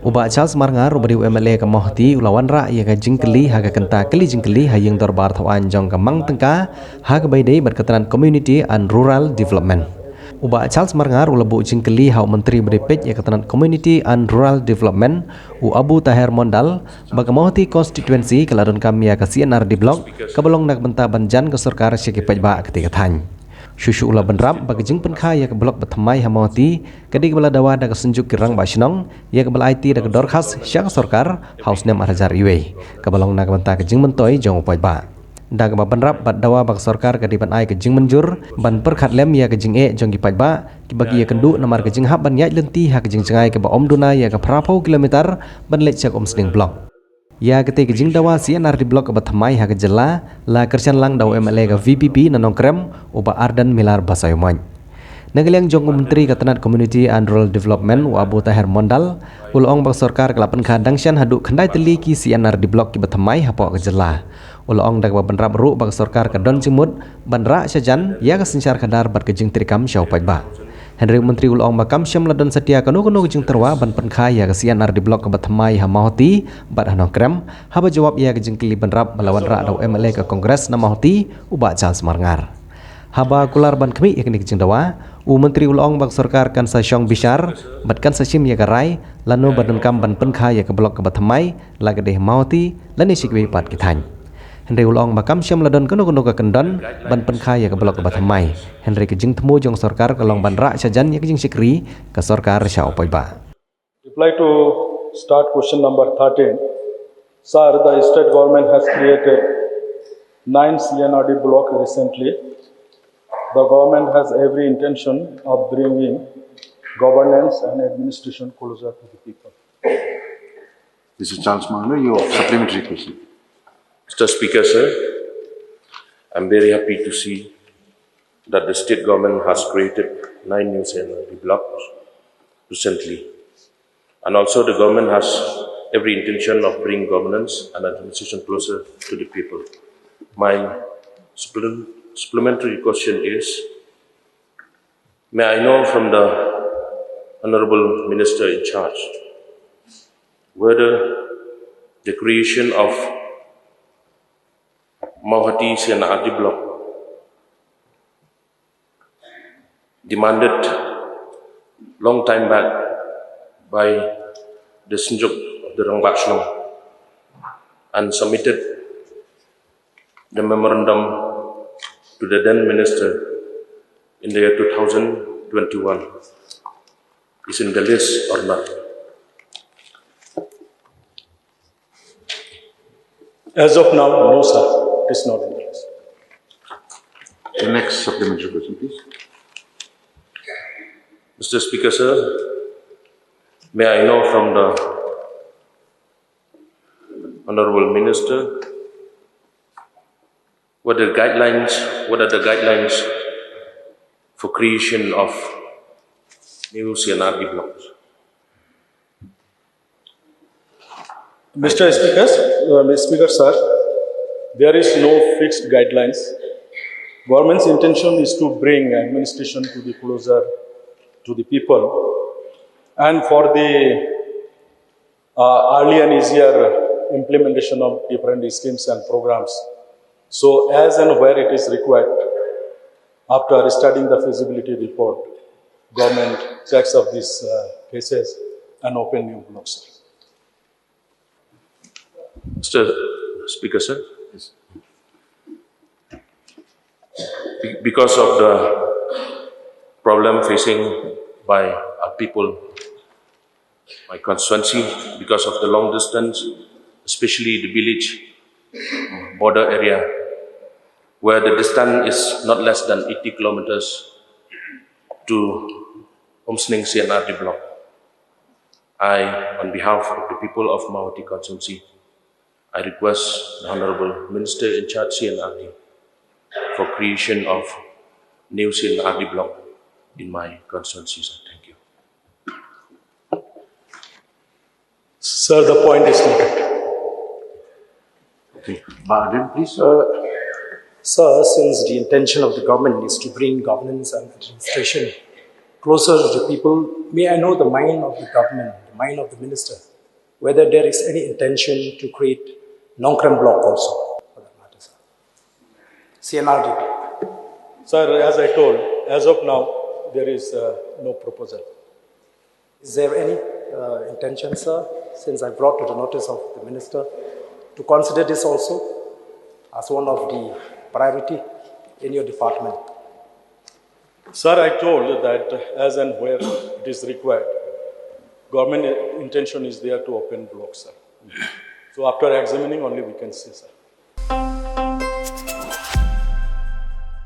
Uba Charles Marngar briew MLA ke Mawhati ulawan ra ia ke jingkeli haga kenta keli jingkeli hayang dorbar thawan jong ke Tengka haga baidai berketeran community and rural development. Uba Charles Marngar ulabu jingkeli hau Myntri beripet ia keteran community and rural development u Abu Tahir Mondal baga Mawhati constituency keladon kami ya ke C&Rd blok kebolong nak benta banjan ke sarkar syekipet ba ketika tany. Shushu ula benrap bagi jing Pynkha ya ke blok bertemai Mawhati kedi kebala dawa dak senjuk ke rangbah shnong ya ke bala IT dak dorkhas syak sarkar haus nem arjar uwei kebolong nak benta ke jing mentoi jong upoi ba dak ba benrap bat dawa bag sarkar kedi ban ai ke jing menjur ban perkhat lem ya ke jing jong gipaj ba bagi ya kendu namar ke jing hab ban yai lenti ha ke jing cengai ke ba duna ya ke prapau kilometer ban lek syak sning blok. Ya ketika jing dawa C&Rd blok bertemai haga jela la kersian lang daw MLA ke VPP na nongkrem uba ardan milar basayuman. Nagaliang jong Myntri ketenat community and rural development u Abu Tahir Mondal ulong bang sarkar kelapan kadangsian haduk kendai teli ki C&Rd blok ki bertemai hapok ke jela. Ulong dak benrap ru bang sarkar ke don jimut banra syajan ya ke sensyar kadar bat ke jing trikam syau pajba. Henry Myntri ulong makam Shem ladon setia kanu Jingtyrwa ban Pynkha ya ke C&Rd blok ke bertemai ha Mawhati bat hanong krem haba jawab ya ke jingkeli benrap melawan ra daw MLA ke kongres na Mawhati uba Charles Marngar. Haba kular ban kemi ya ke Jingtyrwa u Myntri ulong bang sarkar kan sa syong bishar bat kan sa Shem ya ke rai lanu badan kam ban Pynkha ya ke blok ke bertemai la ke deh Mawhati lani sikwi pat kitany. Henry ulong makam Shem ladon kanu ke kendon ban Pynkha ya ke blok ke bertemai. Henry ke jing temu jong sarkar ke long ban ra syajan ya ke jing sikri ke sarkar sya upoi ba. Reply to start question number 13. Sir, the state government has created 9 C&Rd block recently. The government has every intention of bringing governance and administration closer to the people. Mr. Charles Marngar, your supplementary question. Mr. Speaker, sir, I'm very happy to see that the state government has created 9 new C&Rd blocks recently. And also the government has every intention of bringing governance and administration closer to the people. My supplementary question is, may I know from the Honorable Minister in charge whether the creation of Mawhati C&Rd block demanded long time back by the senjuk of the rangbah shnong and submitted the memorandum to the then minister in the year 2021 is in the list or not? As of now, no sir. It is not in the list. The next supplementary question, please. Mr. Speaker, sir, may I know from the Honorable Minister what are the guidelines for creation of new C&Rd blocks? Mr. Speaker, sir, there is no fixed guidelines. Government's intention is to bring administration to the closer to the people, and for the early and easier implementation of different schemes and programs. So, as and where it is required, after studying the feasibility report, government checks of these cases and open new blocks. Mr. Speaker, sir. Because of the problem facing by our people, my constituency, because of the long distance, especially the village border area, where the distance is not less than 80 kilometers to Umsning C&Rd block, I, on behalf of the people of Mawhati constituency, I request the Honorable Minister in charge C&Rd for creation of new C&Rd block in my constituency. Sir. Thank you. Sir, the point is noted. Okay. Hadien, please. Sir, since the intention of the government is to bring governance and administration closer to the people, may I know the mind of the government, the mind of the minister, whether there is any intention to create Nongkrem block also, for that matter, sir. C&Rd. Sir, as I told, as of now, there is no proposal. Is there any intention, sir, since I brought to the notice of the minister, to consider this also as one of the priority in your department? Sir, I told that as and where it is required, government intention is there to open blocks, sir. So after examining only we can see, sir.